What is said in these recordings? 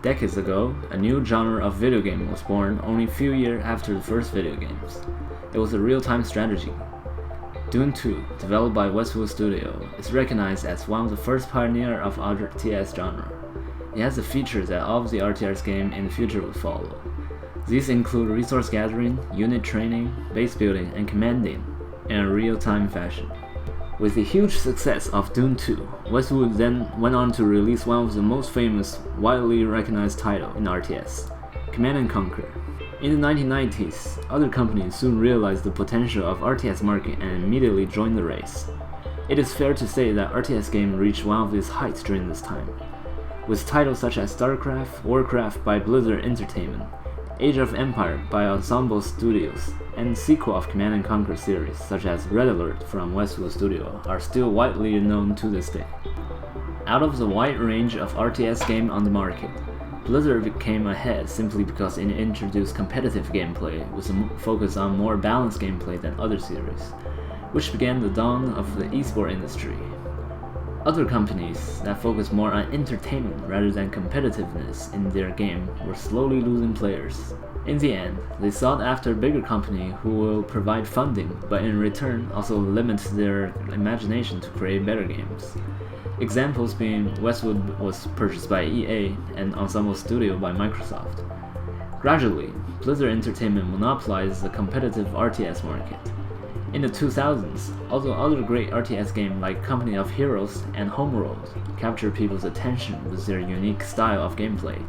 Decades ago, a new genre of video game was born only a few years after the first video games. It was a real-time strategy. Dune 2, developed by Westwood Studio, is recognized as one of the first pioneers of RTS genre. It has the features that all of the RTS games in the future will follow. These include resource gathering, unit training, base building, and commanding in a real-time fashion. With the huge success of Dune 2, Westwood then went on to release one of the most famous, widely recognized titles in RTS, Command & Conquer. In the 1990s, other companies soon realized the potential of RTS market and immediately joined the race. It is fair to say that RTS games reached one of its heights during this time, with titles such as StarCraft, Warcraft by Blizzard Entertainment, Age of Empire by Ensemble Studios, and sequel of Command & Conquer series such as Red Alert from Westwood Studio are still widely known to this day. Out of the wide range of RTS games on the market, Blizzard came ahead simply because it introduced competitive gameplay with a focus on more balanced gameplay than other series, which began the dawn of the esport industry. Other companies that focus more on entertainment rather than competitiveness in their game were slowly losing players. In the end, they sought after a bigger company who will provide funding, but in return also limit their imagination to create better games. Examples being Westwood was purchased by EA and Ensemble Studio by Microsoft. Gradually, Blizzard Entertainment monopolized the competitive RTS market. In the 2000s, although other great RTS games like Company of Heroes and Homeworld captured people's attention with their unique style of gameplay,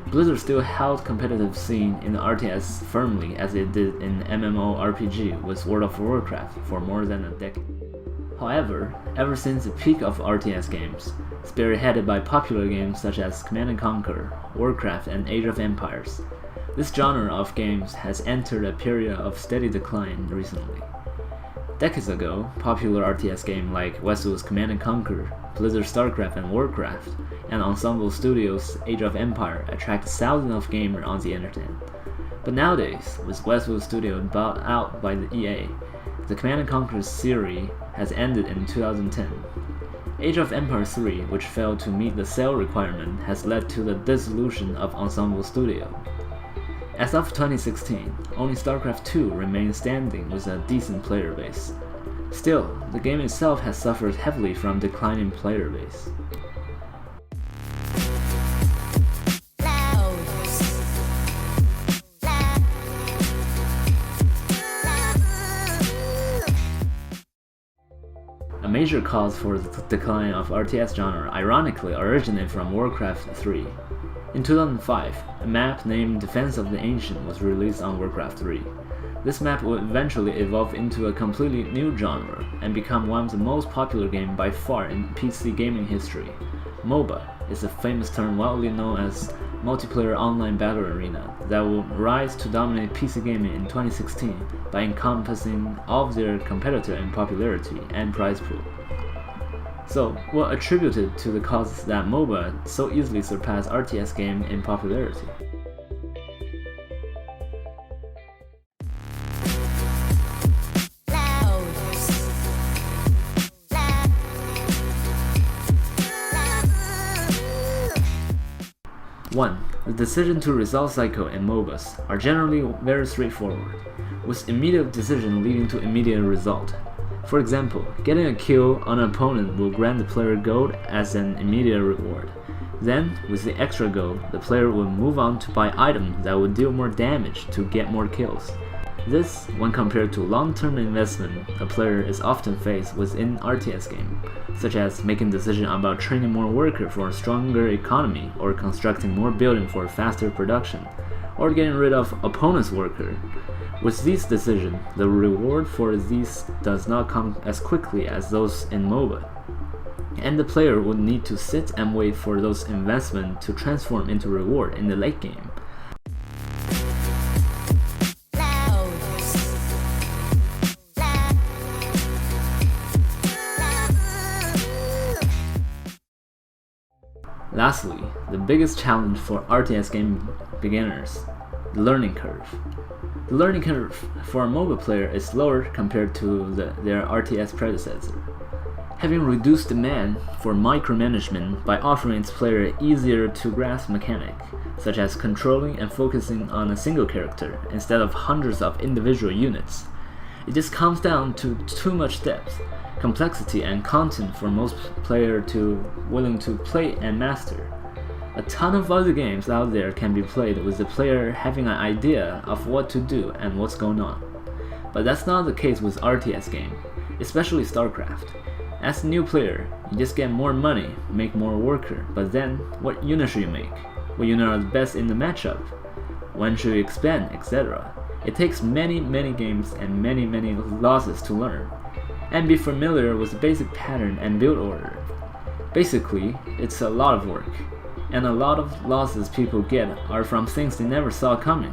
Blizzard still held competitive scene in the RTS firmly as it did in MMORPG with World of Warcraft for more than a decade. However, ever since the peak of RTS games, spearheaded by popular games such as Command & Conquer, Warcraft, and Age of Empires, this genre of games has entered a period of steady decline recently. Decades ago, popular RTS games like Westwood's Command & Conquer, Blizzard's StarCraft and Warcraft, and Ensemble Studios' Age of Empire attracted thousands of gamers on the internet. But nowadays, with Westwood Studio bought out by the EA, the Command & Conquer series has ended in 2010. Age of Empire 3, which failed to meet the sale requirement, has led to the dissolution of Ensemble Studio. As of 2016, only StarCraft 2 remains standing with a decent player base. Still, the game itself has suffered heavily from declining player base. A major cause for the decline of RTS genre ironically originated from Warcraft 3. In 2005, a map named Defense of the Ancient was released on Warcraft 3. This map would eventually evolve into a completely new genre and become one of the most popular games by far in PC gaming history. MOBA is a famous term widely known as Multiplayer Online Battle Arena that will rise to dominate PC gaming in 2016 by encompassing all of their competitors in popularity and prize pool. So, what attributed to the causes that MOBA so easily surpassed RTS game in popularity? One, the decision to result cycle in MOBAs are generally very straightforward, with immediate decision leading to immediate result. For example, getting a kill on an opponent will grant the player gold as an immediate reward. Then, with the extra gold, the player will move on to buy items that will deal more damage to get more kills. This, when compared to long-term investment a player is often faced with in RTS game, such as making decisions about training more workers for a stronger economy or constructing more building for faster production, or getting rid of opponent's worker. With these decisions, the reward for these does not come as quickly as those in MOBA, and the player would need to sit and wait for those investments to transform into reward in the late game. Lastly, the biggest challenge for RTS game beginners, the learning curve. The learning curve for a MOBA player is lower compared to their RTS predecessor. having reduced demand for micromanagement by offering its player easier to grasp mechanic, such as controlling and focusing on a single character instead of hundreds of individual units. It just comes down to too much depth, complexity, and content for most players to willing to play and master. A ton of other games out there can be played with the player having an idea of what to do and what's going on. But that's not the case with RTS game, especially StarCraft. As a new player, you just get more money, make more worker, but then what unit should you make? What unit are the best in the matchup? When should you expand, etc. It takes many games and many losses to learn, and be familiar with the basic pattern and build order. Basically, it's a lot of work, and a lot of losses people get are from things they never saw coming.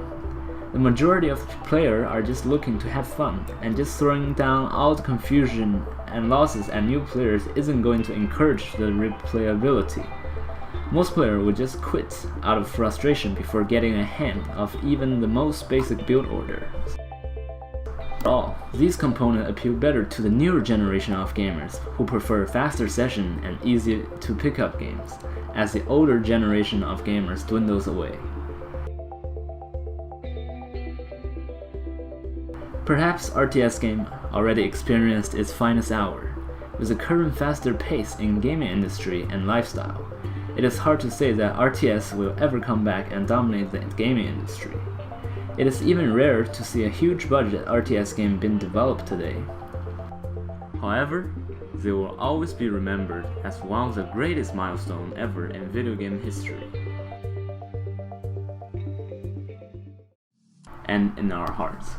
The majority of players are just looking to have fun, and just throwing down all the confusion and losses at new players isn't going to encourage the replayability. Most players would just quit out of frustration before getting a hand of even the most basic build order. Overall, these components appeal better to the newer generation of gamers who prefer faster session and easy to pick up games, as the older generation of gamers dwindles away. Perhaps RTS game already experienced its finest hour. With the current faster pace in gaming industry and lifestyle, it is hard to say that RTS will ever come back and dominate the gaming industry. It is even rare to see a huge budget RTS game being developed today. However, they will always be remembered as one of the greatest milestones ever in video game history. And in our hearts.